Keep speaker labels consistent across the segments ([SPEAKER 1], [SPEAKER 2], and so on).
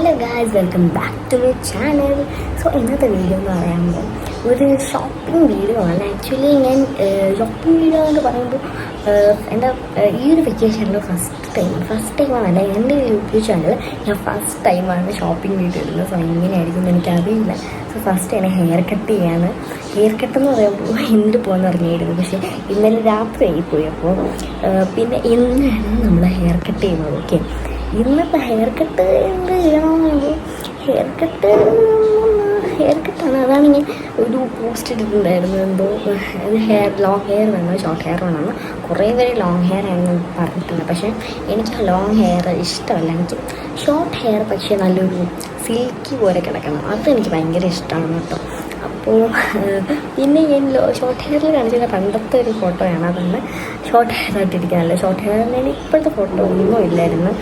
[SPEAKER 1] Hello guys, welcome back to my channel. So ഇന്നത്തെ video എന്ന് പറയുമ്പോൾ ഒരു ഷോപ്പിംഗ് വീഡിയോ ആണ്. ആക്ച്വലി ഞാൻ ഷോപ്പിംഗ് വീഡിയോ എന്ന് പറയുമ്പോൾ എൻ്റെ ഈ ഒരു വെക്കേഷനിൽ ഫസ്റ്റ് ടൈമാണല്ല എൻ്റെ യൂട്യൂബ് ചാനൽ ഞാൻ ഫസ്റ്റ് ടൈമാണ് ഷോപ്പിംഗ് വീഡിയോ ഇടുന്നത്. സോ എങ്ങനെയായിരിക്കും എന്ന് എനിക്കറിയില്ല. സോ ഫസ്റ്റ് തന്നെ ഹെയർ കട്ട് ചെയ്യാണ്. ഹെയർ കട്ട് എന്ന് പറയുമ്പോൾ ഇന്ന് പോകുന്ന ഇറങ്ങിയിരുന്നു, പക്ഷേ ഇന്നലെ രാത്രി ആയിപ്പോയി. അപ്പോൾ പിന്നെ ഇന്നാണ് നമ്മൾ ഹെയർ കട്ട് ചെയ്യുന്നത്. ഓക്കെ, ഇന്നിപ്പോൾ ഹെയർ കട്ട് എന്ത് ചെയ്യണമെന്നുള്ളത് ഹെയർ കട്ടാണ്. അതാണ് ഞാൻ ഒരു പോസ്റ്റ് ഇട്ടിട്ടുണ്ടായിരുന്നു. എന്തോ ലോങ് ഹെയർ വേണോ ഷോർട്ട് ഹെയർ വേണമെന്ന് കുറേ പേര് ലോങ് ഹെയർ ആണെന്ന് പറഞ്ഞിട്ടുണ്ട്. പക്ഷേ എനിക്ക് ആ ലോങ് ഹെയർ ഇഷ്ടമല്ല. എനിക്ക് ഷോർട്ട് ഹെയർ പക്ഷേ നല്ലൊരു സിൽക്കി പോലെ കിടക്കണം, അതെനിക്ക് ഭയങ്കര ഇഷ്ടമാണ് കേട്ടോ. അപ്പോൾ പിന്നെ ഞാൻ ഷോർട്ട് ഹെയറിൽ കാണിച്ചിട്ട് പണ്ടത്തെ ഒരു ഫോട്ടോയാണ്. അതാണ് ഷോർട്ട് ഹെയർ ആയിട്ടിരിക്കാനല്ല. ഷോർട്ട് ഹെയറിന് ഇപ്പോഴത്തെ ഫോട്ടോ ഒന്നും ഇല്ലായിരുന്നു.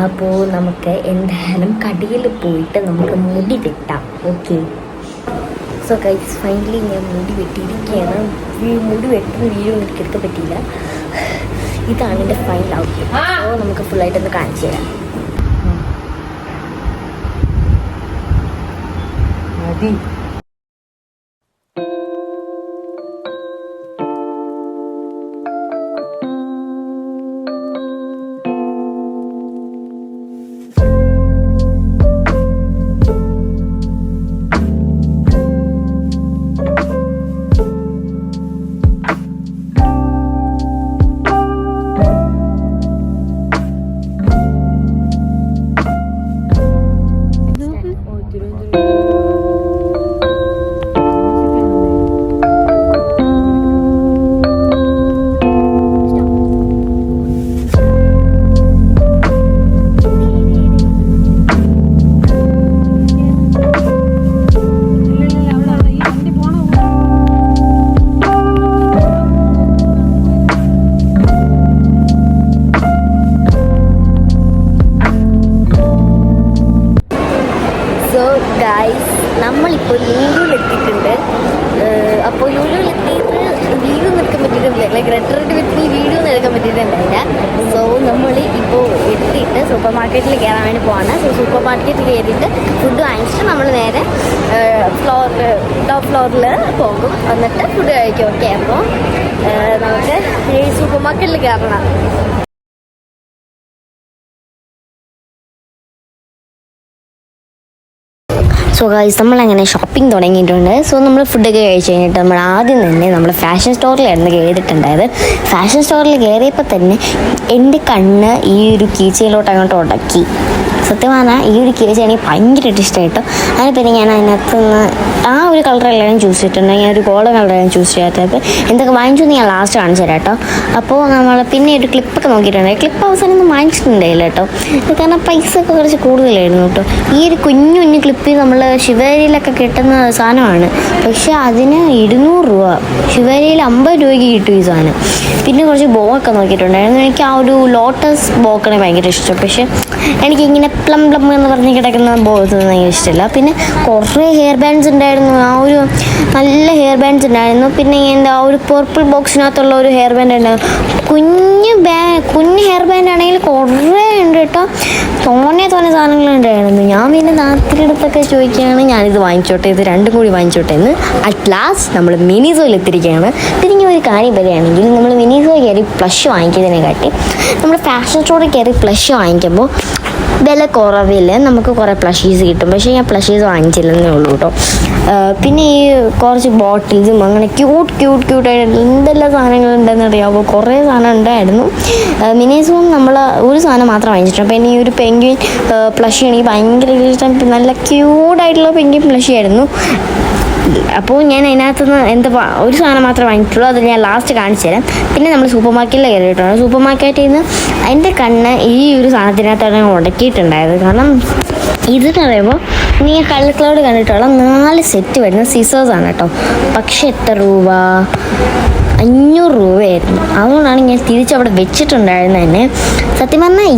[SPEAKER 1] അപ്പോൾ നമുക്ക് എന്തായാലും കടയിൽ പോയിട്ട് നമുക്ക് മുടി വെട്ടാം. ഓക്കെ, സോ ഗൈസ് ഫൈനലി ഞാൻ മുടി വെട്ടിയിരിക്കുകയാണ്. മുടി വെട്ടുന്ന വീഡിയോ എനിക്ക് എടുക്കാൻ പറ്റിയില്ല. ഇതാണ് എൻ്റെ ഫൈനൽ ഔട്ട്ഫിറ്റ്. അപ്പോൾ നമുക്ക് ഫുള്ളായിട്ടൊന്ന് കാണിച്ചു തരാം. മതി. ഗായ്സ്, നമ്മളിപ്പോൾ ലുലുവിലെത്തിയിട്ടുണ്ട്. അപ്പോൾ ലുലുവിലെത്തിയിട്ട് വീഡിയോ ഒന്നും എടുക്കാൻ പറ്റിയിട്ടില്ല. ലൈക്ക് റെഡ്രഡ് വെച്ച് വീഡിയോ ഒന്നും എടുക്കാൻ പറ്റിയിട്ടുണ്ടായില്ല. സോ നമ്മൾ ഇപ്പോൾ എത്തിയിട്ട് സൂപ്പർ മാർക്കറ്റിൽ കയറാൻ വേണ്ടി പോവാണ്. സോ സൂപ്പർ മാർക്കറ്റിൽ കയറിയിട്ട് ഫുഡ് വാങ്ങിച്ചിട്ട് നമ്മൾ നേരെ ടോപ്പ് ഫ്ലോറിൽ പോകും, എന്നിട്ട് ഫുഡ് കഴിക്കും. ഓക്കെ, അപ്പോൾ നമുക്ക് ഈ സൂപ്പർ മാർക്കറ്റിൽ കയറണം. സോ ഗൈസ്, നമ്മളങ്ങനെ ഷോപ്പിംഗ് തുടങ്ങിയിട്ടുണ്ട്. സോ നമ്മൾ ഫുഡൊക്കെ കഴിച്ച് കഴിഞ്ഞിട്ട് നമ്മൾ ആദ്യം തന്നെ നമ്മൾ ഫാഷൻ സ്റ്റോറിലായിരുന്നു കയറിയിട്ടുണ്ടായത്. ഫാഷൻ സ്റ്റോറിൽ കയറിയപ്പോൾ തന്നെ എൻ്റെ കണ്ണ് ഈ ഒരു കീച്ചയിലോട്ട് അങ്ങോട്ട് ഉടക്കി. സത്യം പറഞ്ഞാൽ ഈ ഒരു കേസ് എനിക്ക് ഭയങ്കരമായിട്ട് ഇഷ്ടമായിട്ടോ. അതിന് പിന്നെ ഞാൻ അതിനകത്ത് നിന്ന് ആ ഒരു കളറെല്ലാം ചൂസ് ചെയ്തിട്ടുണ്ട്. ഞാൻ ഒരു ഗോൾഡൻ കളറാണ് ചൂസ് ചെയ്യാത്തത്. എന്തൊക്കെ വാങ്ങിച്ചു എന്ന് ഞാൻ ലാസ്റ്റ് കാണിച്ചു തരാം കേട്ടോ. അപ്പോൾ നമ്മൾ പിന്നെ ഒരു ക്ലിപ്പൊക്കെ നോക്കിയിട്ടുണ്ട്. ക്ലിപ്പ് അവസാനം ഒന്നും വാങ്ങിച്ചിട്ടുണ്ടായില്ല കേട്ടോ, കാരണം പൈസ ഒക്കെ കുറച്ച് കൂടുതലായിരുന്നു കേട്ടോ. ഈ ഒരു കുഞ്ഞു കുഞ്ഞു ക്ലിപ്പ് നമ്മൾ ശിവരിയിലൊക്കെ കിട്ടുന്ന സാധനമാണ്, പക്ഷേ അതിന് 200 രൂപ. ശിവരിയിൽ 50 രൂപയ്ക്ക് കിട്ടും ഈ സാധനം. പിന്നെ കുറച്ച് ബോക്കെ നോക്കിയിട്ടുണ്ടായിരുന്നു. എനിക്ക് ആ ഒരു ലോട്ടസ് ബോക്കാണ് ഭയങ്കര ഇഷ്ടം, പക്ഷേ എനിക്കിങ്ങനെ പ്ലം പ്ലം എന്ന് പറഞ്ഞ് കിടക്കുന്ന ബോസ് ഭയങ്കര ഇഷ്ടമില്ല. പിന്നെ കുറേ ഹെയർ ബാൻഡ്സ് ഉണ്ടായിരുന്നു. ആ ഒരു നല്ല ഹെയർ ബാൻഡ്സ് ഉണ്ടായിരുന്നു. പിന്നെ എന്താ ഒരു പർപ്പിൾ ബോക്സിനകത്തുള്ള ഒരു ഹെയർ ബാൻഡ് ഉണ്ടായിരുന്നു. കുഞ്ഞ് ഹെയർ ബാൻഡ് ആണെങ്കിൽ കുറേ ഉണ്ട് കേട്ടോ. തോനെ സാധനങ്ങളുണ്ടായിരുന്നു. ഞാൻ പിന്നെ നാട്ടിനടുത്തൊക്കെ ചോദിക്കുകയാണ് ഞാനിത് വാങ്ങിച്ചോട്ടെ, ഇത് രണ്ടും കൂടി വാങ്ങിച്ചോട്ടെ എന്ന്. അറ്റ് ലാസ്റ്റ് നമ്മൾ മിനിസോയിൽ എത്തിയിരിക്കുകയാണ്. പിന്നെ ഒരു കാര്യം പറയുകയാണെങ്കിൽ നമ്മൾ മിനിസോ കയറി പ്ലഷ് വാങ്ങിക്കുന്നതിനെക്കാട്ടി നമ്മൾ ഫാഷൻ സ്റ്റോറിൽ കയറി പ്ലഷ് വാങ്ങിക്കുമ്പോൾ വില കുറവിൽ നമുക്ക് കുറേ പ്ലഷീസ് കിട്ടും. പക്ഷേ ഞാൻ പ്ലഷീസ് വാങ്ങിച്ചില്ലെന്നേ ഉള്ളൂ കേട്ടോ. പിന്നെ ഈ കുറച്ച് ബോട്ടിൽസും അങ്ങനെ ക്യൂട്ടായിട്ട് എന്തെല്ലാം സാധനങ്ങളുണ്ടെന്ന് അറിയാമോ, കുറേ സാധനം ഉണ്ടായിരുന്നു. മിനിസോം നമ്മൾ ഒരു സാധനം മാത്രം വാങ്ങിച്ചിട്ടുണ്ട്. പിന്നെ ഈ ഒരു പെൻഗ്വിൻ പ്ലഷി എനിക്ക് ഭയങ്കര ഇഷ്ടം. നല്ല ക്യൂട്ടായിട്ടുള്ള പെൻഗ്വിൻ പ്ലഷി ആയിരുന്നു. അപ്പോൾ ഞാൻ അതിനകത്തുനിന്ന് ഒരു സാധനം മാത്രമേ വാങ്ങിയിട്ടുള്ളൂ, അത് ഞാൻ ലാസ്റ്റ് കാണിച്ചു തരാം. പിന്നെ നമ്മൾ സൂപ്പർ മാർക്കറ്റിൽ കയറിയിട്ടുണ്ട്. സൂപ്പർ മാർക്കറ്റിൽ നിന്ന് എൻ്റെ കണ്ണ് ഈ ഒരു സാധനത്തിനകത്താണ് ഉടക്കിയിട്ടുണ്ടായത്. കാരണം ഇതെന്ന് പറയുമ്പോൾ നീ കളർ ക്ലൗഡ് കണ്ടിട്ടുള്ള 4 സെറ്റ് വരുന്ന സിസേഴ്സാണ് കേട്ടോ. പക്ഷെ എത്ര രൂപ? 500 രൂപയായിരുന്നു. അതുകൊണ്ടാണ് ഞാൻ തിരിച്ചവിടെ വെച്ചിട്ടുണ്ടായിരുന്നത് തന്നെ. സത്യം പറഞ്ഞാൽ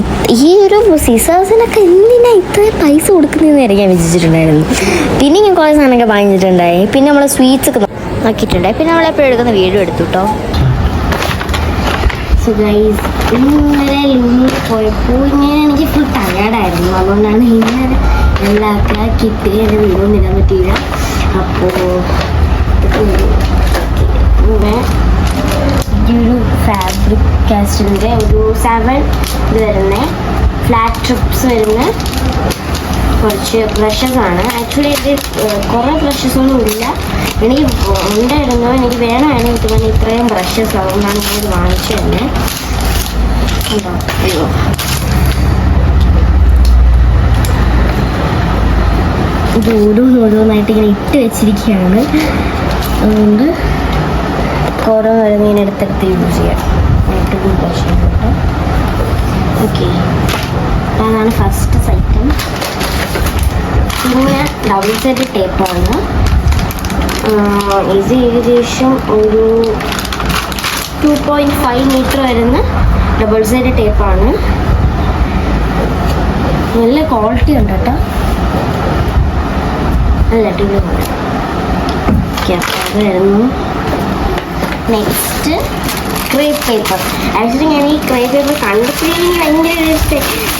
[SPEAKER 1] ഈ ഒരു സിസേഴ്സിനൊക്കെ എന്തിനാ ഇത്രയും പൈസ കൊടുക്കുന്നതെന്ന് ഞാൻ വിചാരിച്ചിട്ടുണ്ടായിരുന്നു. പിന്നെ ഞാൻ കുറേ സാധനമൊക്കെ വാങ്ങിച്ചിട്ടുണ്ടായി. പിന്നെ നമ്മൾ സ്വീറ്റ്സ് ഒക്കെ നോക്കിയിട്ടുണ്ടായി. പിന്നെ നമ്മളെപ്പോഴും എടുക്കുന്ന വീഡിയോ എടുത്തു കേട്ടോ. സോ ഗൈസ്, ഇന്നലെ ലുലുവിൽ പോയപ്പോൾ എനിക്ക് ഫുൾ ടയേർഡായിരുന്നു. അതുകൊണ്ടാണ് ഇന്നലെ എല്ലാവർക്കും കിട്ടി എൻ്റെ വീഡിയോ ഇടാൻ പറ്റിയില്ല. അപ്പോൾ ഇവിടെ ഈ ഒരു ഫാബ്രിക് കാസ്റ്റിൻ്റെ ഒരു 7 ഇത് വരുന്ന ഫ്ലാറ്റ് ട്രിപ്സ് വരുന്ന കുറച്ച് ബ്രഷസ് ആണ്. ആക്ച്വലി ഇത് കുറേ ബ്രഷസ് ഒന്നും ഇല്ല. എനിക്ക് ഉണ്ടായിരുന്നു, എനിക്ക് വേണമായിരുന്നു കിട്ടുമ്പോൾ ഇത്രയും ബ്രഷസ് അതുകൊണ്ടാണ് ഞാനിത് വാങ്ങിച്ചു തന്നെ. അയ്യോ ഇത് ഓരോന്നായിട്ട് ഇങ്ങനെ ഇട്ട് വെച്ചിരിക്കുകയാണ്. അതുകൊണ്ട് ഓരോന്ന് ഇങ്ങനെ എടുത്തെടുത്ത് യൂസ് ചെയ്യാം. ഓക്കെ, അതാണ് ഫസ്റ്റ് ഐറ്റം. പിന്നെ ഡബിൾ സൈഡ് ടേപ്പാണ്. ഇത് ഏകദേശം ഒരു 2.5 മീറ്റർ വരുന്ന ഡബിൾ സൈഡ് ടേപ്പാണ്. നല്ല ക്വാളിറ്റി ഉണ്ട് കേട്ടോ. നല്ല അടിപൊളിയാണ്. ഓക്കെ, അപ്പോൾ അത് വരുന്നു. Next crepe paper. ആക്ച്വലി ഞാൻ ഈ ക്രേപ്പ് പേപ്പർ കണ്ടപ്പോഴേ ഭയങ്കര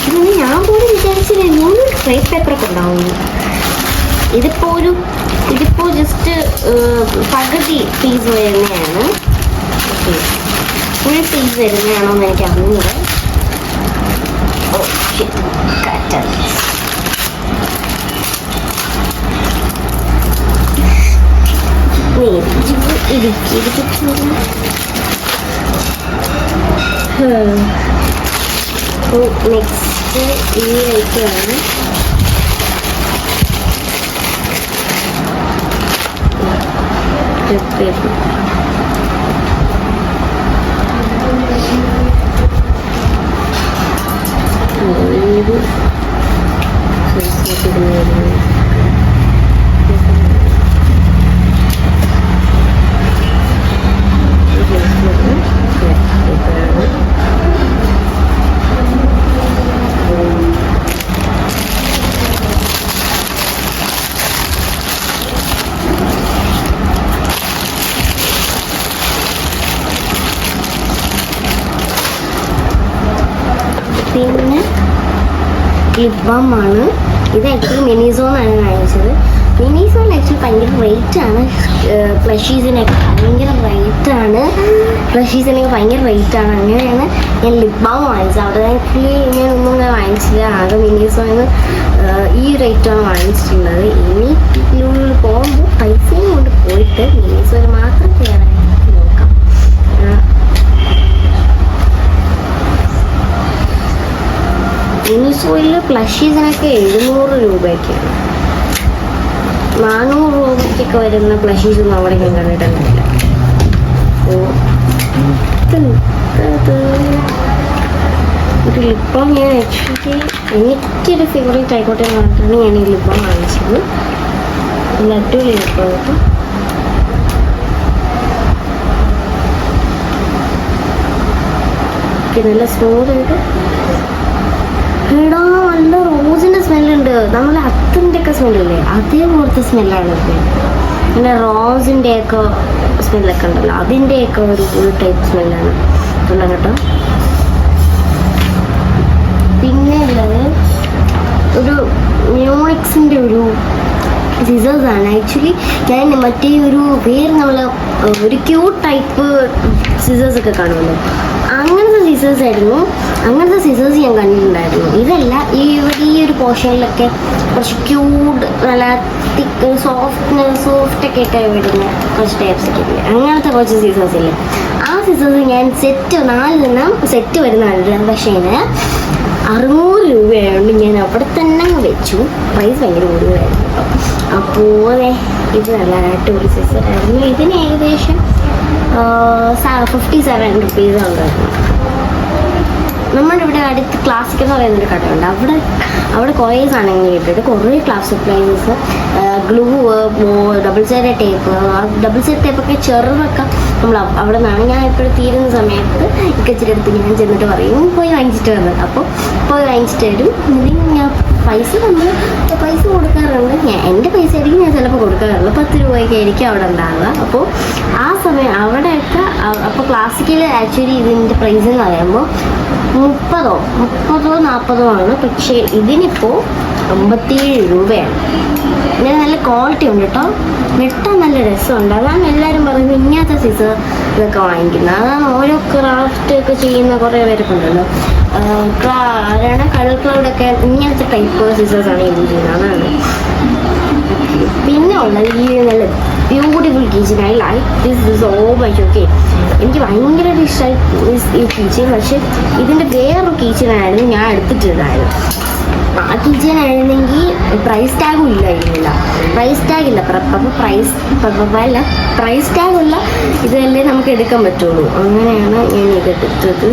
[SPEAKER 1] ഇതൊന്നും ഞാൻ പോലും വിചാരിച്ചില്ല മൂന്ന് ക്രേപ്പ് പേപ്പറൊക്കെ ഉണ്ടാവുന്നു. ഇതിപ്പോൾ ജസ്റ്റ് പകുതി പീസ് വരുന്നതാണ്. ഓക്കെ, ഫുൾ പീസ് വരുന്നതാണോ എന്ന് എനിക്ക് അറിഞ്ഞത്. ഓക്കെ, നെക്സ്റ്റ് ഈ ഐറ്റമാണ്. പിന്നെ ലിപ് ബാം ആണ്. ഇത് ആക്ച്വലി മിനിസോന്നാണ് വാങ്ങിച്ചത്. മിനിസോൺ ആക്ച്വലി ഭയങ്കര റേറ്റാണ്. പ്ലഷീസിനൊക്കെ ഭയങ്കര റേറ്റാണ്. അങ്ങനെയാണ് ഞാൻ ലിപ് ബാം വാങ്ങിച്ചത്. അവിടെ ആക്ച്വലി ഞാനൊന്നും വാങ്ങിച്ചില്ല. ആകെ മിനിസോന്ന് ഈ റേറ്റാണ് വാങ്ങിച്ചിട്ടുള്ളത്. ഇനി ഇതിനുള്ളിൽ പോകുമ്പോൾ പൈസയും കൊണ്ട് പോയിട്ട് മിനിസോയിൽ മാത്രം കയറാനായിട്ട് നോക്കാം. മിനിസോയിൽ പ്ലഷീസിനൊക്കെ 700 രൂപയൊക്കെയാണ്. 400 രൂപയ്ക്കൊക്കെ വരുന്ന പ്ലഷീസൊന്നും അവിടെ ഞാൻ കണ്ടിട്ടൊന്നുമില്ല. ഒരു ലിപ് ബാം ഞാൻ ആക്ച്വലി എനിക്കൊരു ഫേവറേറ്റ് ആയിക്കോട്ടെ എന്ന് പറഞ്ഞിട്ടാണ് ഞാൻ ഈ ലിപ് ബാം വാങ്ങിച്ചത്. നല്ല അടിപൊളി ലിപ് ബാം കേട്ടോ. നല്ല സ്മൂത്തായിട്ട് എടാ, നല്ല റോസിൻ്റെ സ്മെല്ലുണ്ട്. നമ്മളെ അത്തറിൻ്റെ ഒക്കെ സ്മെല്ലില്ലേ, അതേപോലത്തെ സ്മെല്ലാണ് ഇത്. പിന്നെ റോസിൻ്റെയൊക്കെ സ്മെല്ലൊക്കെ ഉണ്ടല്ലോ, അതിൻ്റെയൊക്കെ ഒരു ടൈപ്പ് സ്മെല്ലാണ് ഇതുള്ള കേട്ടോ. പിന്നെ ഉള്ളത് ഒരു മ്യൂണിക്സിൻ്റെ ഒരു സിസേഴ്സാണ്. ആക്ച്വലി ഞാൻ മറ്റേ ഒരു വേറെ നമ്മൾ ഒരു ക്യൂട്ട് ടൈപ്പ് സിസേഴ്സൊക്കെ കാണുമല്ലോ, അങ്ങനത്തെ സിസേഴ്സ് ഞാൻ കണ്ടിട്ടുണ്ടായിരുന്നു. ഇതല്ല, ഈ ഒരു പോർഷനിലൊക്കെ കുറച്ച് ക്യൂട്ട് നല്ല തിക്ക് സോഫ്റ്റൊക്കെ ഒക്കെ വരുന്ന കുറച്ച് ടൈപ്സ് ഒക്കെ ഇല്ലേ, അങ്ങനത്തെ കുറച്ച് സിസേഴ്സ് ഇല്ലേ. ആ സിസേഴ്സ് ഞാൻ 4 സെറ്റ് വരുന്നതാണ്. പക്ഷേ 600 രൂപയായതുകൊണ്ട് ഞാൻ അവിടെ തന്നെ വെച്ചു. പ്രൈസ് ഭയങ്കര കൂടുതലായിരുന്നു. അപ്പോൾ ഇത് നല്ല അടിപൊളി സിസറായിരുന്നു. ഇതിന് ഏകദേശം 57 റുപ്പീസ് ഉണ്ടായിരുന്നു. നമ്മുടെ ഇവിടെ അടുത്ത് ക്ലാസിക് എന്ന് പറയുന്നൊരു കടയുണ്ട്. അവിടെ കുറേ സാധനങ്ങൾ കിട്ടിയിട്ട് കുറേ class supplies, glue, double side ടേപ്പൊക്കെ ചെറുതൊക്കെ നമ്മൾ അവിടെ നിന്നാണ്. ഞാൻ ഇപ്പോൾ തീരുന്ന സമയത്ത് ഇച്ചിരി അടുത്ത് ഞാൻ ചെന്നിട്ട് പറയും പോയി വാങ്ങിച്ചിട്ട് വന്നത്. അപ്പോൾ പോയി വാങ്ങിച്ചിട്ട് വരും. ഇതിന് ഞാൻ പൈസ കൊടുക്കാറുണ്ട്. എൻ്റെ പൈസ ആയിരിക്കും ഞാൻ ചിലപ്പോൾ കൊടുക്കാറുള്ളൂ. 10 രൂപയ്ക്ക് ആയിരിക്കും അവിടെ ഉണ്ടാവുക. അപ്പോൾ ആ സമയം അവിടെയൊക്കെ അപ്പോൾ ക്ലാസിക്കൽ ആക്ച്വലി ഇതിൻ്റെ പ്രൈസ് എന്ന് പറയുമ്പോൾ 30-40 ആണ്. പക്ഷേ ഇതിനിപ്പോൾ 57 രൂപയാണ്. ഇതിന് നല്ല ക്വാളിറ്റി ഉണ്ട് കേട്ടോ, വെട്ടാൻ നല്ല രസമുണ്ട്. അതാണ് എല്ലാവരും പറയുന്നത് ഇങ്ങനത്തെ സിസർ ഇതൊക്കെ വാങ്ങിക്കുന്നത്. അതാണ് ഓരോ ക്രാഫ്റ്റ് ഒക്കെ ചെയ്യുന്ന കുറേ പേരൊക്കെ ഉണ്ടല്ലോ, കളർ ക്ലൗഡൊക്കെ ഇങ്ങനത്തെ ടൈപ്പ് സിസേഴ്സാണ് യൂസ് ചെയ്യുന്നത്. അതാണ്. പിന്നെ ഉള്ളത് ഈ നല്ല beautiful kitchen. I like this so much. Okay, എനിക്ക് ഭയങ്കര ഇഷ്ടമായി ഈ കീച്ചൻ. പക്ഷെ ഇതിൻ്റെ വേറൊരു കീച്ചനായിരുന്നു ഞാൻ എടുത്തിട്ടുണ്ടായിരുന്നു. ആ കീച്ചൻ ആയിരുന്നെങ്കിൽ പ്രൈസ് ടാഗും ഇല്ലായിരുന്നില്ല. പ്രൈസ് ടാഗ് ഇല്ല, അപ്പോൾ പ്രൈസ് ടാഗുള്ള ഇതല്ലേ നമുക്ക് എടുക്കാൻ പറ്റുള്ളൂ. അങ്ങനെയാണ് ഞാൻ ഇതെടുത്തത്.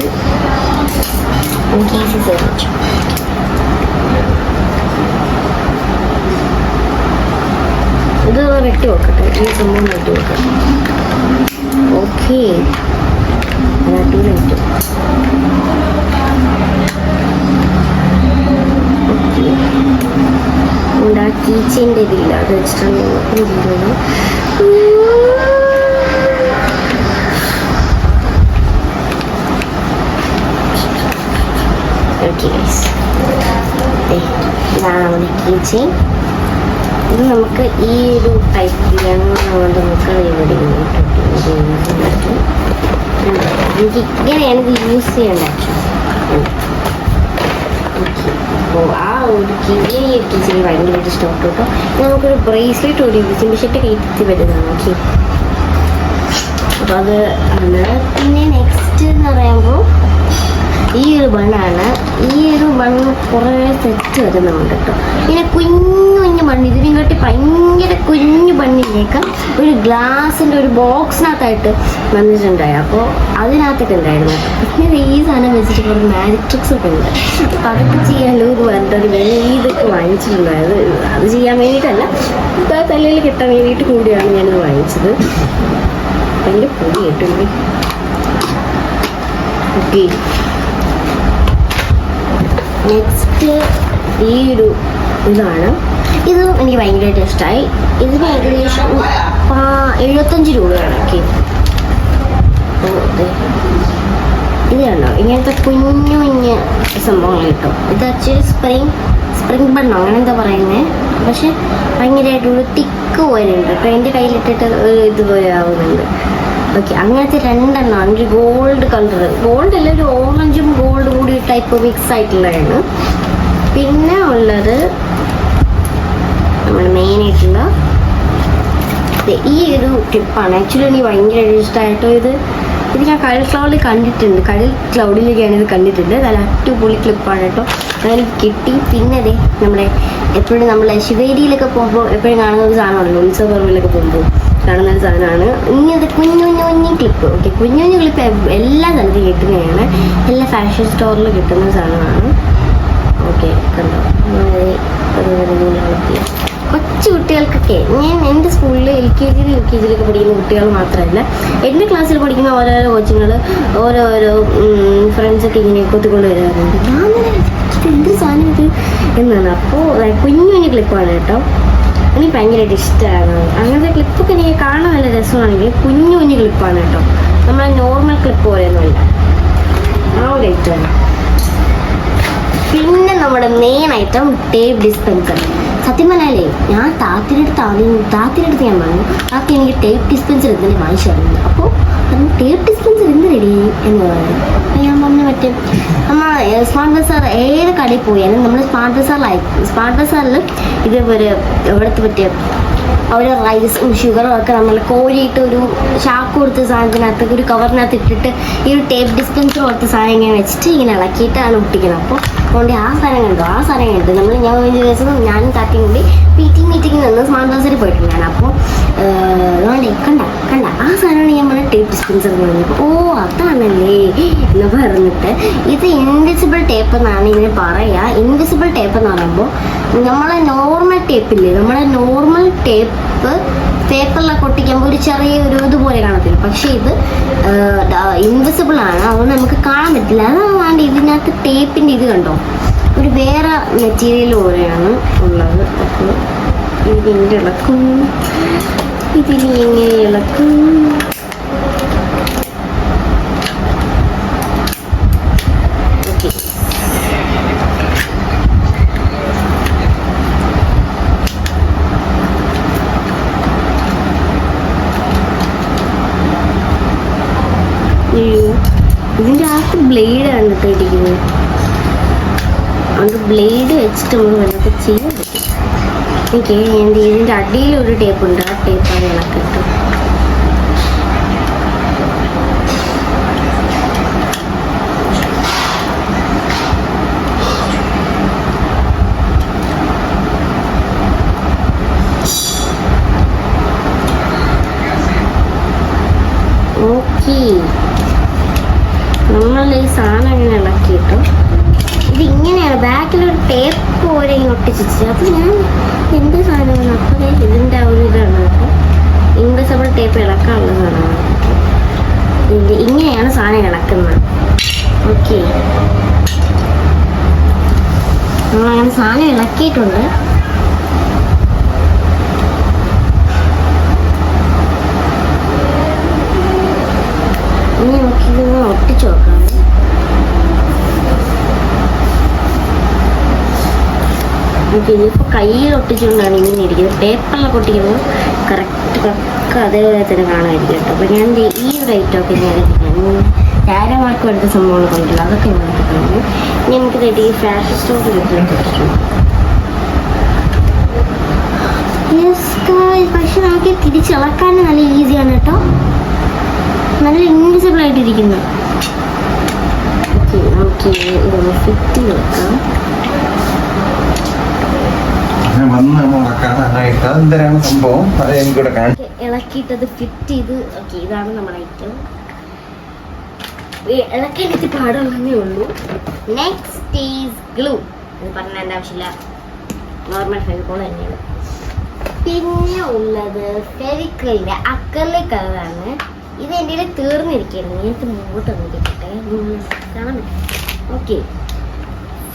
[SPEAKER 1] എനിക്ക് ഈസി തന്നിച്ചു. ഇത് വെട്ടി വെക്കട്ടെ, ഈ സംഭവം വെട്ടി വെക്കട്ടെ. ഓക്കെ, അടിപൊളിയായിട്ട്. ആ കീച്ചേൻ്റെ ഇതില്ല, അത് വെച്ചിട്ടാണ് ഇരിക്കുന്നത്. ഓക്കെ ഗൈസ്, ഇതാണ് നമ്മുടെ കീച്ചെയിൻ. ഇത് നമുക്ക് ഈ ഒരു ടൈപ്പിലാണ് നമുക്ക് ഇവിടെ എനിക്ക് ഇങ്ങനെയാണ് ഇത് യൂസ് ചെയ്യേണ്ടത് ആക്ച്വലി. അപ്പോൾ ആ ഒരു കീച്ചെയിൻ ഭയങ്കരമായിട്ട് ഇഷ്ടപ്പെട്ടു കേട്ടോ. നമുക്കൊരു ബ്രേസ്ലെറ്റ് ഒരു ചെമ്പിഷട്ടൊക്കെ എത്തി വരുന്നതാണ്. ഓക്കെ, അപ്പോൾ അത് ആണ്. പിന്നെ നെക്സ്റ്റ് എന്ന് പറയുമ്പോൾ ഈ ഒരു ബണ്ണാണ്. ഈ ഒരു ബണ്ണ് കുറേ സെറ്റ് വരുന്നുണ്ട് കേട്ടോ. പിന്നെ കുഞ്ഞു കുഞ്ഞു ബണ്ണ്, ഇതിനും കാട്ടി ഭയങ്കര കുഞ്ഞു ബണ്ണിലേക്ക് ഒരു ഗ്ലാസിൻ്റെ ഒരു ബോക്സിനകത്തായിട്ട് വന്നിട്ടുണ്ടായി. അപ്പോൾ അതിനകത്തൊക്കെ ഉണ്ടായിരുന്നു. പിന്നെ ഈ സാധനം വെച്ചിട്ട് കുറേ മാജിക് ട്രിക്സ് ഒക്കെ ഉണ്ട്. അപ്പോൾ അതൊക്കെ ചെയ്യാനോ ഒരു വേണ്ടൊരു ഇതൊക്കെ വാങ്ങിച്ചിട്ടുണ്ടായത്. അത് ചെയ്യാൻ വേണ്ടിയിട്ടല്ല, തലയിൽ കിട്ടാൻ വേണ്ടിയിട്ട് കൂടിയാണ് ഞാനിത് വാങ്ങിച്ചത്. ഭയങ്കര പൊടി കേട്ടോ. ഓക്കെ, നെക്സ്റ്റ് ഈ ഒരു ഇതാണ്. ഇത് എനിക്ക് ഭയങ്കരമായിട്ട് ഇഷ്ടമായി. ഇതിന് ഏകദേശം 75 രൂപയാണ്. ഓക്കെ, ഇത് കണ്ടോ, ഇങ്ങനത്തെ കുഞ്ഞു കുഞ്ഞ് സംഭവങ്ങൾ കിട്ടും. ഇത് ആക്ച്വലി സ്പ്രിംഗ് ബണ്ണോ അങ്ങനെ എന്താ പറയുന്നത്. പക്ഷെ ഭയങ്കരമായിട്ടൊരു തിക്ക് പോലെ ഉണ്ട് കേട്ടോ. എൻ്റെ കയ്യിലിട്ടിട്ട് ഇതുപോലെ ആവുന്നുണ്ട്. ഓക്കെ, അങ്ങനത്തെ 2 എണ്ണം. ഒരു ഗോൾഡ് കളർ, ഗോൾഡ് അല്ല, ഒരു ഓറഞ്ചും ഗോൾഡും കൂടി ടൈപ്പ് മിക്സ് ആയിട്ടുള്ളതാണ്. പിന്നെ ഉള്ളത് നമ്മൾ മെയിനായിട്ടുള്ള ഈ ഒരു ക്ലിപ്പാണ്. ആക്ച്വലി എനിക്ക് ഭയങ്കര ഇഷ്ടമായിട്ടോ. ഇത് ഞാൻ കടൽ ക്ലൗഡിൽ കണ്ടിട്ടുണ്ട്, കടൽ ക്ലൗഡിലേക്കാണ് ഇത് കണ്ടിട്ടുണ്ട്. നല്ല അടിപൊളി ക്ലിപ്പാണ് കേട്ടോ. അതെനിക്ക് കിട്ടി. പിന്നെ അതെ, നമ്മുടെ എപ്പോഴും നമ്മളെ ശിവേരിയിലൊക്കെ പോകുമ്പോൾ എപ്പോഴും കാണുന്ന ഒരു സാധനമാണല്ലോ, ഉത്സവപർവ്വയിലൊക്കെ പോകുമ്പോൾ കാണുന്ന ഒരു സാധനമാണ് ഇങ്ങനത്തെ കുഞ്ഞു കുഞ്ഞു കുഞ്ഞു ക്ലിപ്പ്. ഓക്കെ, കുഞ്ഞു കുഞ്ഞു ക്ലിപ്പ് എല്ലാ സ്ഥലത്തും കിട്ടുന്നതാണ്, എല്ലാ ഫാഷൻ സ്റ്റോറിൽ കിട്ടുന്ന സാധനമാണ്. ഓക്കെ, കണ്ടോ, കൊച്ചു കുട്ടികൾക്കൊക്കെ. ഞാൻ എൻ്റെ സ്കൂളിൽ LKG UKG പഠിക്കുന്ന കുട്ടികൾ മാത്രമല്ല, എൻ്റെ ക്ലാസ്സിൽ പഠിക്കുന്ന ഓരോരോ കോച്ചിങ്ങൾ ഓരോരോ ഫ്രണ്ട്സൊക്കെ ഇങ്ങനെ കൊത്തിക്കൊണ്ട് വരാറുണ്ട്. ഞാൻ എന്ത് സാധനം ഇത് എന്നാണ്. അപ്പോൾ കുഞ്ഞു കുഞ്ഞു ക്ലിപ്പാണ് കേട്ടോ. എനിക്ക് ഭയങ്കരമായിട്ട് ഇഷ്ടമാണ് അങ്ങനത്തെ ക്ലിപ്പൊക്കെ. എനിക്ക് കാണാൻ നല്ല രസമാണെങ്കിൽ കുഞ്ഞു കുഞ്ഞു ക്ലിപ്പാണ് കേട്ടോ. നമ്മളെ നോർമൽ ക്ലിപ്പ് പോലെയൊന്നുമല്ല, ആ ഒരു ഐറ്റമാണ്. പിന്നെ നമ്മുടെ മെയിൻ ഐറ്റം ടേപ്പ് ഡിസ്പെൻസർ. സത്യം പറഞ്ഞാലേ, ഞാൻ താത്തിനടുത്ത് ഞാൻ പറഞ്ഞു, താത്തി എനിക്ക് ടേപ്പ് ഡിസ്പെൻസർ എന്തിനെ വാങ്ങിച്ചു തരുന്നത്. അപ്പോൾ അതിന് ടേപ്പ് ഡിസ്പെൻസർ എന്ത് റെഡി എന്ന് പറഞ്ഞു. ഞാൻ പറഞ്ഞു മറ്റേ നമ്മൾ സ്മാർട്ട് ബസാർ ഏത് കടയിൽ പോയാലും നമ്മൾ സ്മാർട്ട് ബസാറിൽ ഇതേപോലെ ഇവിടുത്തെ പറ്റിയ ഓരോ റൈസും ഷുഗറും ഒക്കെ നമ്മൾ കോരിയിട്ട് ഒരു ചാക്ക് കൊടുത്ത സാധനത്തിനകത്ത് ഒരു കവറിനകത്ത് ഇട്ടിട്ട് ഈ ഒരു ടേപ്പ് ഡിസ്പെൻസർ കൊടുത്ത സാധനം ഇങ്ങനെ വെച്ചിട്ട് ഇങ്ങനെ ഇളക്കിയിട്ടാണ് ഒട്ടിക്കുന്നത്. അപ്പോൾ അതുകൊണ്ട് ആ സാധനം കണ്ടു ഞാൻ ഒരു ദിവസം ഞാനും താത്തിയും കൂടി മീറ്റിങ്ങിൽ നിന്ന് സ്മാർട്ട് ബസാറിൽ പോയിട്ടുണ്ടാണ്. അപ്പോൾ അതുകൊണ്ട് കണ്ട ആ സാധനമാണ് ഞാൻ പറഞ്ഞ ടേപ്പ് ഡിസ്പെൻസർ എന്ന് പറഞ്ഞപ്പോൾ ഓ അതാണല്ലേ എന്ന് പറഞ്ഞിട്ട്, ഇത് ഇൻവിസിബിൾ ടേപ്പ് എന്നാണ് ഇതിന് പറയുക. ഇൻവിസിബിൾ ടേപ്പ് എന്ന് പറയുമ്പോൾ നമ്മളെ നോർമൽ ടേപ്പില്ലേ, നമ്മളെ നോർമൽ ടേപ്പ് പേപ്പറിലൊക്കെ ഒട്ടിക്കുമ്പോൾ ഒരു ചെറിയ ഒരു ഇതുപോലെ കാണത്തില്ല. പക്ഷേ ഇത് ഇൻവിസിബിൾ ആണ്, അതുകൊണ്ട് നമുക്ക് കാണാൻ പറ്റില്ല. അതാണ് ഇതിനകത്ത് ടേപ്പിൻ്റെ ഇത് കണ്ടോ, ഒരു വേറെ മെറ്റീരിയൽ പോലെയാണ് ഉള്ളത്. അപ്പോൾ ഇതിൻ്റെ ഇളക്കും, ഇതിലിങ്ങനെ ഇളക്കും. ബ്ലേഡ് കണ്ടിട്ട് ഇരിക്കുന്നത്. അത് ബ്ലേഡ് വെച്ചിട്ട് നമ്മൾ വല്ലതൊക്കെ ചെയ്യാൻ പറ്റും. എനിക്ക് ഇതിൻ്റെ അടിയിലൊരു ടേപ്പുണ്ട്, ആ ടേപ്പാണ് ഇളക്കിട്ട്. ഓക്കെ, നമ്മൾ ഈ സാധനം ഇങ്ങനെ ഇളക്കിയിട്ടു. ഇതിങ്ങനെയാണ് ബാക്കിലൊരു ടേപ്പ് പോലെ ഇങ്ങനെ ഒട്ടിച്ചിട്ട്. അപ്പോൾ ഞാൻ എന്ത് സാധനമാണ് അപ്പോൾ ഇതിൻ്റെ ആ ഒരു ഇതാണ്. അപ്പോൾ ഇൻവിസിബിൾ ടേപ്പ് ഇളക്കാനുള്ള സാധനമാണ്. ഇങ്ങനെയാണ് സാധനം ഇളക്കുന്നത്. ഓക്കെ, നമ്മളങ്ങനെ സാധനം ഇളക്കിയിട്ടുണ്ട്. ഇനി നമുക്കിത് ഒട്ടിച്ചു നോക്കാം. ഇതിപ്പോൾ കയ്യിൽ ഒട്ടിച്ചുകൊണ്ടാണ് ഇങ്ങനെ ഇരിക്കുന്നത്. പേപ്പറിലൊക്കെ ഒട്ടിക്കുന്നത് കറക്റ്റ് പക്ക അതേപോലെ തന്നെ കാണാമായിരിക്കും കേട്ടോ. അപ്പോൾ ഞാൻ ഈ ഒരു ഐറ്റമൊക്കെ ഞാൻ ധാരാമാർക്കും എടുത്ത സംഭവങ്ങൾ കൊണ്ടില്ല, അതൊക്കെ ഞാൻ കഴിഞ്ഞു. ഇനി നമുക്ക് റെഡി ഫാഷൻ സ്റ്റോറിൽ ഒട്ടിച്ചു. പക്ഷെ നമുക്ക് തിരിച്ചിളക്കാൻ നല്ല ഈസിയാണ് കേട്ടോ, നല്ല ഇൻവിസിബിൾ ആയിട്ടിരിക്കുന്നു. ഓക്കെ, നമുക്ക് ഇതൊന്ന് ഫിറ്റ് ചെയ്ത് വെക്കാം. ഇളക്കിയിട്ടത് ഫിറ്റ് ചെയ്ത്. ഓക്കെ, ഇതാണ് നമ്മുടെ ഐറ്റം. ഇളക്കേണ്ട പാടുള്ളതേ ഉള്ളൂ. Next is glue. ഇത് പറഞ്ഞതിൻ്റെ ആവശ്യമില്ല, നോർമൽ ഫെവിക്കോൾ തന്നെയാണ്. പിന്നെ ഉള്ളത് ഫെവിക്കലിൻ്റെ അക്രിലിക് കളറാണ്. ഇത് എൻ്റെ കയ്യിൽ തീർന്നിരിക്കുകയായിരുന്നു. എനിക്ക് മുമ്പോട്ട് വന്നിരിക്കട്ടെ, കാണാൻ പറ്റും. ഓക്കെ,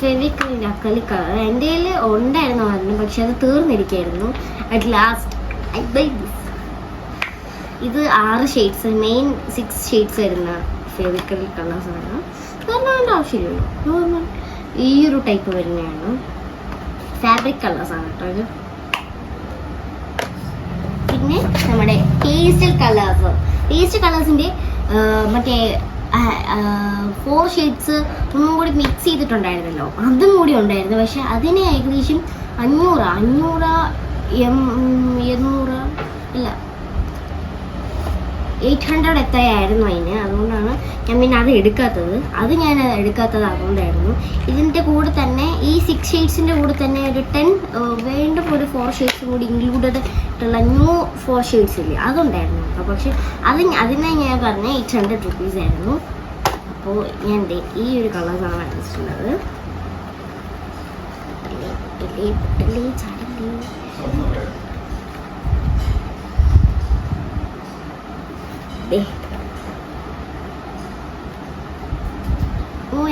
[SPEAKER 1] ഫെവിക്കലിൻ്റെ അക്രിലിക് കളർ എൻ്റെ കയ്യിൽ ഉണ്ടായിരുന്നു പറഞ്ഞു, പക്ഷെ അത് തീർന്നിരിക്കുകയായിരുന്നു. അറ്റ് ലാസ്റ്റ് ഇത് 6 ഷെയ്ഡ്സ്, മെയിൻ 6 ഷെയ്ഡ്സ് വരുന്ന ഫെവിക്കൽ കളേഴ്സാണ്. കാരണം ആവശ്യമില്ലല്ലോ, നോർമൽ ഈ ഒരു ടൈപ്പ് വരുന്നതാണ്. ഫാബ്രിക് കളേഴ്സാണ് കേട്ടോ ഇത്. പിന്നെ നമ്മുടെ പേസ്റ്റൽ കളേഴ്സിൻ്റെ മറ്റേ 4 ഷെയ്ഡ്സ് ഒന്നും കൂടി മിക്സ് ചെയ്തിട്ടുണ്ടായിരുന്നല്ലോ, അതും കൂടി ഉണ്ടായിരുന്നു. പക്ഷെ അതിന് ഏകദേശം 500 ഇല്ല 800 എത്രയായിരുന്നു അതിന്. അതുകൊണ്ടാണ് ഞാൻ പിന്നെ അത് എടുക്കാത്തത്. ഞാൻ എടുക്കാത്തത് അതുകൊണ്ടായിരുന്നു. ഇതിൻ്റെ കൂടെ തന്നെ ഈ 6 ഷെയ്ഡ്സിൻ്റെ കൂടെ തന്നെ ഒരു 10 വേണ്ട ഒരു 4 ഷെയ്ഡ്സും കൂടി ഇൻക്ലൂഡഡ് ആയിട്ടുള്ള ന്യൂ 4 ഷെയ്ഡ്സ് ഇല്ലേ, അതുണ്ടായിരുന്നു. അപ്പോൾ പക്ഷെ അതിനെ ഞാൻ പറഞ്ഞ 800 റുപ്പീസ് ആയിരുന്നു. അപ്പോൾ ഞാൻ ഈ ഒരു കളേഴ്സാണ് എടുത്തിട്ടുള്ളത്.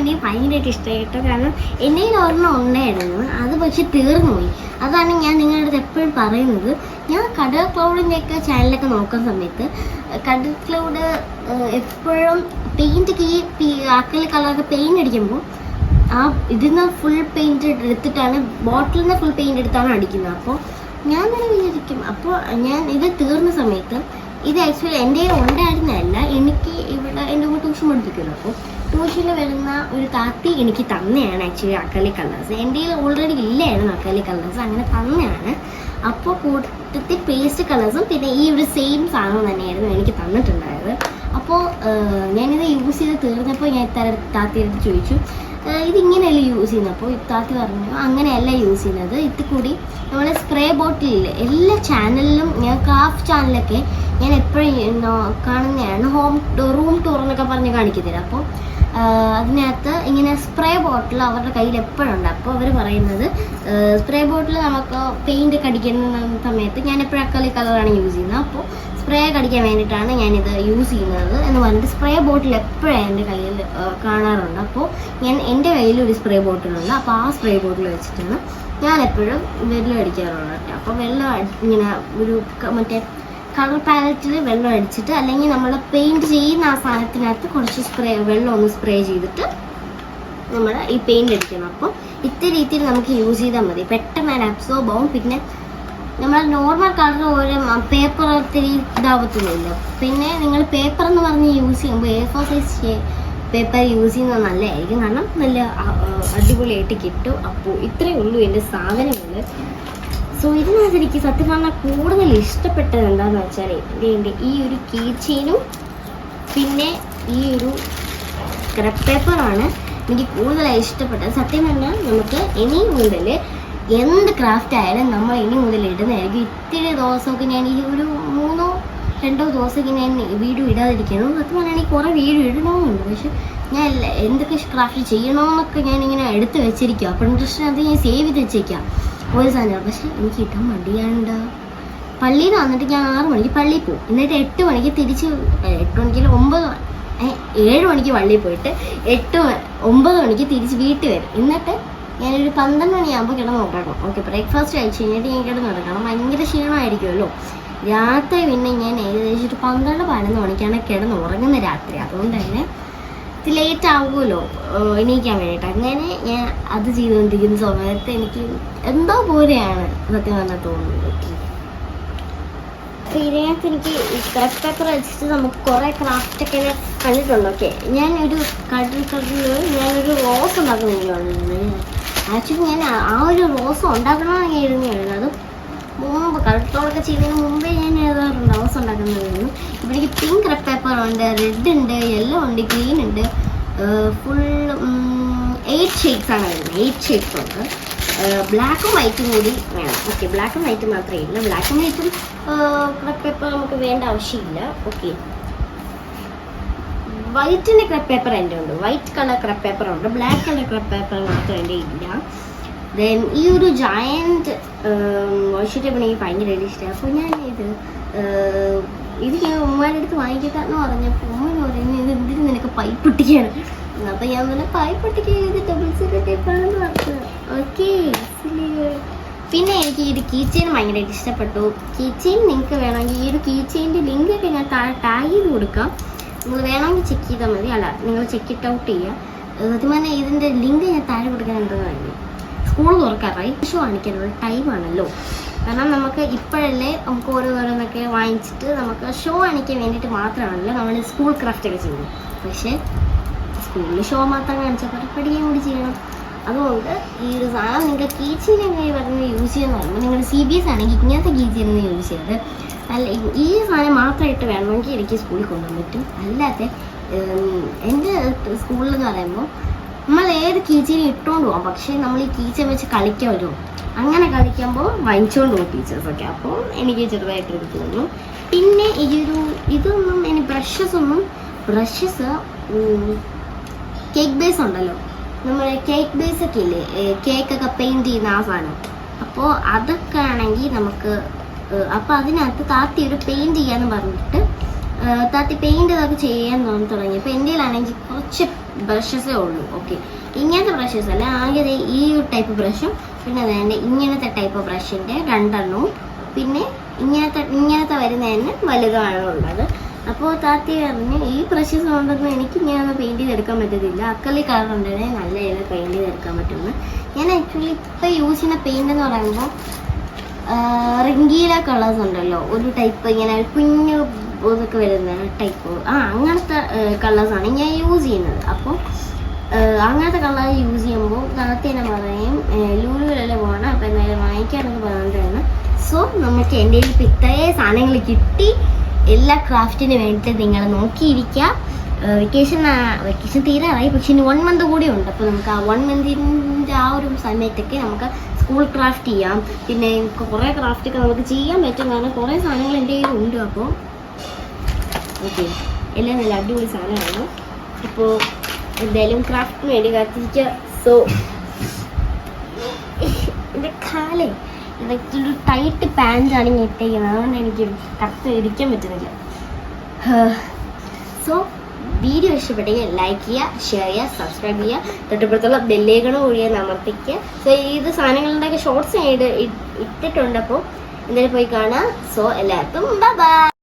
[SPEAKER 1] എനിക്ക് ഭയങ്കരമായിട്ട് ഇഷ്ടമായി കേട്ടോ. കാരണം എൻ്റെ ഒരെണ്ണം ഉണ്ടായിരുന്നു, അത് പക്ഷെ തീർന്നുപോയി. അതാണ് ഞാൻ നിങ്ങളുടെ അടുത്ത് എപ്പോഴും പറയുന്നത്. ഞാൻ കടൽ ക്ലൗഡിൻ്റെയൊക്കെ ചാനലൊക്കെ നോക്കുന്ന സമയത്ത് കടൽ ക്ലൗഡ് എപ്പോഴും അക്രിലിക് കളറൊക്കെ പെയിൻ്റ് അടിക്കുമ്പോൾ ഇതിന്ന് ഫുൾ പെയിൻറ്റ് എടുത്തിട്ടാണ്, ബോട്ടിലിൽ നിന്ന് ഫുൾ പെയിൻറ്റ് എടുത്താണ് അടിക്കുന്നത്. അപ്പോൾ ഞാൻ തന്നെ വിചാരിക്കും, അപ്പോൾ ഞാൻ ഇത് തീർന്ന സമയത്ത് ഇത് ആക്ച്വലി എൻ്റെ ഉണ്ടായിരുന്നതല്ല, എനിക്ക് ഇവിടെ എൻ്റെ കൂടെ ട്യൂഷൻ പഠിപ്പിക്കുമല്ലോ. അപ്പോൾ ട്യൂഷനിൽ വരുന്ന ഒരു താത്തി എനിക്ക് തന്നെയാണ് ആക്ച്വലി അക്രിലിക് കളേഴ്സ്. എൻ്റെ കയ്യിൽ ഓൾറെഡി ഇല്ലായിരുന്നു അക്രിലിക് കളേഴ്സ്, അങ്ങനെ തന്നെയാണ്. അപ്പോൾ കൂട്ടത്തിൽ പേസ്റ്റ് കളേഴ്സും പിന്നെ ഈ ഒരു സെയിം സാധനം തന്നെയായിരുന്നു എനിക്ക് തന്നിട്ടുണ്ടായത്. അപ്പോൾ ഞാനിത് യൂസ് ചെയ്ത് തീർന്നപ്പോൾ ഞാൻ താത്തിയെടുത്ത് ചോദിച്ചു, ഇതിങ്ങനെയല്ല യൂസ് ചെയ്യുന്നത്. അപ്പോൾ താത്തി പറഞ്ഞു അങ്ങനെയല്ല യൂസ് ചെയ്യുന്നത്, ഇത് കൂടി നമ്മൾ സ്പ്രേ ബോട്ടിലിൽ എല്ലാ ചാനലിലും, ഞാൻ ക്രാഫ്റ്റ് ചാനലൊക്കെ ഞാൻ എപ്പോഴും കാണുന്നതാണ്, റൂം ടൂർ എന്നൊക്കെ പറഞ്ഞ് കാണിക്കത്തില്ല. അപ്പോൾ അതിനകത്ത് ഇങ്ങനെ സ്പ്രേ ബോട്ടിൽ അവരുടെ കയ്യിൽ എപ്പോഴുണ്ട്. അപ്പോൾ അവർ പറയുന്നത് സ്പ്രേ ബോട്ടിൽ നമുക്ക് പെയിൻ്റ് ഒക്കെ അടിക്കുന്ന സമയത്ത് ഞാൻ എപ്പോഴും അക്രിലിക് കളറാണ് യൂസ് ചെയ്യുന്നത്. അപ്പോൾ സ്പ്രേ അടിക്കാൻ വേണ്ടിയിട്ടാണ് ഞാനിത് യൂസ് ചെയ്യുന്നത് എന്ന് പറഞ്ഞിട്ട് സ്പ്രേ ബോട്ടിൽ എപ്പോഴും എൻ്റെ കയ്യിൽ കാണാറുണ്ട്. അപ്പോൾ എൻ്റെ കയ്യിൽ ഒരു സ്പ്രേ ബോട്ടിലുണ്ട്. അപ്പോൾ ആ സ്പ്രേ ബോട്ടിൽ വെച്ചിട്ടാണ് ഞാൻ എപ്പോഴും വെള്ളം അടിക്കാറുള്ളത്. അപ്പോൾ വെള്ളം ഇങ്ങനെ ഒരു മറ്റേ കളർ പാലറ്റിൽ വെള്ളം അടിച്ചിട്ട്, അല്ലെങ്കിൽ നമ്മൾ പെയിൻറ്റ് ചെയ്യുന്ന ആ സാധനത്തിനകത്ത് കുറച്ച് വെള്ളം ഒന്ന് സ്പ്രേ ചെയ്തിട്ട് നമ്മൾ ഈ പെയിൻറ്റ് അടിക്കണം. അപ്പോൾ ഇത്ര രീതിയിൽ നമുക്ക് യൂസ് ചെയ്താൽ മതി, പെട്ടെന്ന് അതിന് അബ്സോർബ് ആവും. പിന്നെ നമ്മൾ നോർമൽ കളർ ഒരു പേപ്പർ ഒത്തിരി ഇതാവത്തില്ല. പിന്നെ നിങ്ങൾ പേപ്പർ എന്ന് പറഞ്ഞ് യൂസ് ചെയ്യുമ്പോൾ A4 സൈസ് പേപ്പർ യൂസ് ചെയ്യുന്നത് നല്ലതായിരിക്കും, കാരണം നല്ല അടിപൊളിയായിട്ട് കിട്ടും. അപ്പോൾ ഇത്രയേ ഉള്ളൂ എൻ്റെ സാധനങ്ങൾ. സോ ഇതിനകത്ത് എനിക്ക് സത്യം പറഞ്ഞാൽ കൂടുതൽ ഇഷ്ടപ്പെട്ടത് എന്താണെന്ന് വെച്ചാൽ എൻ്റെ ഈ ഒരു കീ ചെയിനും പിന്നെ ഈ ഒരു സ്ക്രബ് പേപ്പറാണ് എനിക്ക് കൂടുതലായി ഇഷ്ടപ്പെട്ടത്. സത്യം പറഞ്ഞാൽ നമുക്ക് ഇനി മുതൽ എന്ത് ക്രാഫ്റ്റ് ആയാലും നമ്മൾ ഇനി മുതൽ ഇടുന്നതായിരിക്കും. ഇത്തിരി ദിവസമൊക്കെ ഞാൻ ഈ ഒരു 3-2 ദിവസമൊക്കെ ഞാൻ വീഡിയോ ഇടാതിരിക്കണം. സത്യം പറഞ്ഞാൽ എനിക്ക് കുറേ വീഡിയോ ഇടണമെന്നുണ്ട്, പക്ഷെ ഞാൻ എന്തൊക്കെ ക്രാഫ്റ്റ് ചെയ്യണമെന്നൊക്കെ ഞാനിങ്ങനെ എടുത്ത് വെച്ചിരിക്കുക. അപ്പോൾ ഇൻട്രസ്റ്റ് അത് ഞാൻ സേവ് ചെയ്ത് വെച്ചേക്കാം ഒരു സാധനം. പക്ഷെ എനിക്ക് ഇടാൻ മടിയാണ്ട്. പള്ളിയിൽ നിന്ന് വന്നിട്ട് ഞാൻ 6 മണിക്ക് പള്ളിയിൽ പോകും, എന്നിട്ട് 8 മണിക്ക് തിരിച്ച് 8 മണിക്കല്ല 7 മണിക്ക് പള്ളിയിൽ പോയിട്ട് 9 മണിക്ക് തിരിച്ച് വീട്ടിൽ വരും. എന്നിട്ട് ഞാനൊരു 12 മണിയാകുമ്പോൾ കിടന്ന് ഉറങ്ങണം. ഓക്കെ, ബ്രേക്ക്ഫാസ്റ്റ് കഴിച്ച് കഴിഞ്ഞിട്ട് ഞാൻ കിടന്ന് ഉറങ്ങണം. ഭയങ്കര ക്ഷീണമായിരിക്കുമല്ലോ രാത്രി. പിന്നെ ഞാൻ ഏകദേശം ഒരു 12-11 മണിക്കാണ് കിടന്ന് ഉറങ്ങുന്ന രാത്രി. അതുകൊണ്ട് തന്നെ ഇത് ലേറ്റ് ആകുമല്ലോ എണീക്കാൻ വേണ്ടിയിട്ട്. അങ്ങനെ ഞാൻ അത് ചെയ്തുകൊണ്ടിരിക്കുന്ന സമയത്ത് എനിക്ക് എന്തോ പോലെയാണ് സത്യം പറഞ്ഞാൽ തോന്നുന്നത്. അപ്പോൾ ഇതിനകത്ത് എനിക്ക് ഈ സ്ക്രബ് പേപ്പർ വെച്ചിട്ട് നമുക്ക് കുറേ ക്രാഫ്റ്റൊക്കെ കണ്ടിട്ടുണ്ട്. ഓക്കെ, ഞാനൊരു ഞാനൊരു റോസ് ഉണ്ടാക്കുന്നുണ്ട്. ആക്ച്വലി ഞാൻ ആ ഒരു റോസ് ഉണ്ടാക്കണമെന്ന് ഞാൻ എഴുതുകയായിരുന്നു. അത് മുമ്പ് കളക്ടറൊക്കെ ചെയ്യുന്നതിന് മുമ്പേ ഞാൻ എഴുതാറുണ്ട് റോസ് ഉണ്ടാക്കുന്നതായിരുന്നു. ഇവിടെ എനിക്ക് പിങ്ക് സ്ക്രബ് പേപ്പർ ഉണ്ട്, റെഡ് ഉണ്ട്, യെല്ലോ ഉണ്ട്, ഗ്രീൻ ഉണ്ട്. ഫുൾ 8 ഷെയ്ഡ്സ് ആണ് വരുന്നത്. 8 ഷെയ്ഡ്സ് ഉണ്ട്. ബ്ലാക്കും വൈറ്റും കൂടി വേണം. ഓക്കെ, ബ്ലാക്കും വൈറ്റും മാത്രമേ ഇല്ല. ബ്ലാക്കും വൈറ്റും സ്ക്രബ് പേപ്പർ നമുക്ക് വേണ്ട ആവശ്യമില്ല. ഓക്കെ, വൈറ്റിൻ്റെ സ്ക്രബ് പേപ്പർ എൻ്റെ ഉണ്ട്, വൈറ്റ് കളർ സ്ക്രബ് പേപ്പർ ഉണ്ട്, ബ്ലാക്ക് കളർ സ്ക്രബ് പേപ്പർ മാത്രം എൻ്റെ ഇല്ല. ദെൻ ഈ ഒരു ജയൻറ്റ് വാഷ് ടേപ്പ് എനിക്ക് ഭയങ്കരമായിട്ട് ഇഷ്ടമാണ്. അപ്പോൾ ഞാൻ ഇത് ഞാൻ ഉമ്മാരുടെ അടുത്ത് വാങ്ങിക്കട്ടെന്ന് പറഞ്ഞപ്പോൾ ഉമ്മ പറയുന്നത് ഇത് എന്തിന് നിനക്ക് പൈപ്പ് പൊട്ടിക്കുകയാണ്. അപ്പോൾ ഞാൻ പറഞ്ഞ പൈപ്പ് പൊട്ടിക്കുക ഇത് ഡബിൾ സൈഡ് ടേപ്പാണെന്ന് പറഞ്ഞത്. ഓക്കെ, പിന്നെ എനിക്ക് ഈ ഒരു കീ ചെയിൻ ഭയങ്കരമായിട്ട് ഇഷ്ടപ്പെട്ടു. കീ ചെയിൻ നിങ്ങൾക്ക് വേണമെങ്കിൽ ഈ ഒരു കീ ചെയിൻ്റെ ലിങ്കൊക്കെ ഞാൻ ടാഗ് ചെയ്ത് കൊടുക്കാം. നിങ്ങൾ വേണമെങ്കിൽ ചെക്ക് ചെയ്താൽ മതി. അല്ല, നിങ്ങൾ ചെക്ക് ഇറ്റ് ഔട്ട് ചെയ്യുക. സത്യം പറഞ്ഞാൽ ഇതിൻ്റെ ലിങ്ക് ഞാൻ താഴെ കൊടുക്കാൻ എന്താണെന്ന് പറഞ്ഞു. സ്കൂൾ തുറക്കാറായി, ഷോ കാണിക്കാനുള്ള ടൈമാണല്ലോ. കാരണം നമുക്ക് ഇപ്പോഴല്ലേ നമുക്ക് ഓരോന്നൊക്കെ വാങ്ങിച്ചിട്ട് നമുക്ക് ഷോ കാണിക്കാൻ വേണ്ടിയിട്ട് മാത്രമാണല്ലോ നമ്മൾ സ്കൂൾ ക്രാഫ്റ്റൊക്കെ ചെയ്യുന്നത്. പക്ഷേ സ്കൂളിൽ ഷോ മാത്രം കാണിച്ചാൽ പഠിക്കാൻ കൂടി ചെയ്യണം. അതുകൊണ്ട് ഈ ഒരു സാധനം നിങ്ങൾ കീ ചെയിനൊക്കെ പറഞ്ഞ് യൂസ് ചെയ്യുന്ന പറയുമ്പോൾ നിങ്ങൾ CBS ആണെങ്കിൽ ഇങ്ങനത്തെ കീ ചെയിൻ യൂസ് ചെയ്തത് അല്ല. ഈ സാധനം മാത്രമായിട്ട് വേണമെങ്കിൽ എനിക്ക് സ്കൂളിൽ കൊണ്ടുപോകാൻ പറ്റും. അല്ലാത്ത എൻ്റെ സ്കൂളിൽ പറയുമ്പോൾ നമ്മൾ ഏത് കീ ചെയിൻ ഇട്ടുകൊണ്ട് പോകാം, പക്ഷേ നമ്മൾ ഈ കീ ചെയിൻ വെച്ച് കളിക്കുമല്ലോ. അങ്ങനെ കളിക്കുമ്പോൾ വാങ്ങിച്ചുകൊണ്ട് പോകും ടീച്ചേഴ്സൊക്കെ. അപ്പോൾ എനിക്ക് ചെറുതായിട്ട് ഇത് തോന്നുന്നു. പിന്നെ ഇതൊന്നും എനിക്ക് ബ്രഷസ് കേക്ക് ബേസ് ഉണ്ടല്ലോ, നമ്മൾ കേക്ക് ബേസൊക്കെ ഇല്ലേ, കേക്കൊക്കെ പെയിൻറ്റ് ചെയ്യുന്ന ആ സാധനം. അപ്പോൾ അതൊക്കെ ആണെങ്കിൽ നമുക്ക് അപ്പോൾ അതിനകത്ത് താത്തി ഒരു പെയിൻറ്റ് ചെയ്യാന്ന് പറഞ്ഞിട്ട് താത്തി പെയിൻറ്റ് ഇതൊക്കെ ചെയ്യാൻ തുടങ്ങി. അപ്പോൾ എൻ്റെ കയ്യിലാണെങ്കിൽ കുറച്ച് ബ്രഷസേ ഉള്ളൂ. ഓക്കെ, ഇങ്ങനത്തെ ബ്രഷസ് അല്ല, ആകെ ഈ ടൈപ്പ് ബ്രഷും പിന്നെ അതേണ്ട ഇങ്ങനത്തെ ടൈപ്പ് ബ്രഷിൻ്റെ 2 എണ്ണവും പിന്നെ ഇങ്ങനത്തെ വരുന്നതിന് വലുതാണ് ഉള്ളത്. അപ്പോൾ താത്തി പറഞ്ഞു ഈ ബ്രഷസ് കൊണ്ടൊന്നും എനിക്ക് ഇങ്ങനെ പെയിൻറ്റ് ചെയ്തെടുക്കാൻ പറ്റത്തില്ല, അക്രലിക് കളർ ഉണ്ടെങ്കിൽ നല്ല രീതിയിൽ പെയിൻറ്റ് ചെയ്തെടുക്കാൻ പറ്റുമെന്ന്. ഞാൻ ആക്ച്വലി ഇപ്പോൾ യൂസ് ചെയ്യുന്ന പെയിൻ്റ് എന്ന് പറയുമ്പോൾ റിംഗീല കളേഴ്സ് ഉണ്ടല്ലോ, ഒരു ടൈപ്പ് ഇങ്ങനെ കുഞ്ഞു ഇതൊക്കെ വരുന്ന ടൈപ്പ് അങ്ങനത്തെ കളേഴ്സാണ് ഞാൻ യൂസ് ചെയ്യുന്നത്. അപ്പോൾ അങ്ങനത്തെ കളർ യൂസ് ചെയ്യുമ്പോൾ താത്തി തന്നെ പറയും ലൂലുവിലല്ലേ പോകണം, അപ്പോൾ എന്തായാലും വാങ്ങിക്കാനൊക്കെ പറഞ്ഞിട്ടാണ്. സോ നമുക്ക് എൻ്റെ കയ്യിൽ ഇപ്പോൾ ഇത്രയും സാധനങ്ങൾ കിട്ടി. എല്ലാ ക്രാഫ്റ്റിന് വേണ്ടിയിട്ട് നിങ്ങൾ നോക്കിയിരിക്കുക. വെക്കേഷൻ തീരാറായി, പക്ഷെ ഇനി 1 മന്ത് കൂടി ഉണ്ട്. അപ്പോൾ നമുക്ക് ആ 1 മന്തിൻ്റെ ആ ഒരു സമയത്തൊക്കെ നമുക്ക് സ്കൂൾ ക്രാഫ്റ്റ് ചെയ്യാം. പിന്നെ കുറേ ക്രാഫ്റ്റൊക്കെ നമുക്ക് ചെയ്യാൻ പറ്റും, കാരണം കുറേ സാധനങ്ങൾ എൻ്റെ കയ്യിൽ ഉണ്ട്. അപ്പോൾ ഓക്കെ, എല്ലാം നല്ല അടിപൊളി സാധനമാണ്. ഇപ്പോൾ എന്തായാലും ക്രാഫ്റ്റിന് വേണ്ടി കാത്തിരിക്കുക. സോ എൻ്റെ കാലേ ഇതൊക്കെ ഒരു ടൈറ്റ് പാൻറ്റാണ് ഞാൻ ഇട്ടേക്കുന്നത്, അതുകൊണ്ട് എനിക്ക് കറക്റ്റ് ഇരിക്കാൻ പറ്റുന്നില്ല. സോ വീഡിയോ ഇഷ്ടപ്പെട്ടെങ്കിൽ ലൈക്ക് ചെയ്യുക, ഷെയർ ചെയ്യുക, സബ്സ്ക്രൈബ് ചെയ്യുക, തൊട്ടപ്പുറത്തുള്ള ബെല്ലേക്കണം ഒഴിയാൻ അമർത്തിക്കുക. സോ ഇത് സാധനങ്ങളുടെയൊക്കെ ഷോർട്സ് ഇട്ടിട്ടുണ്ട്, അപ്പോൾ എന്തായാലും പോയി കാണാം. സോ എല്ലാവർക്കും ബൈ ബൈ.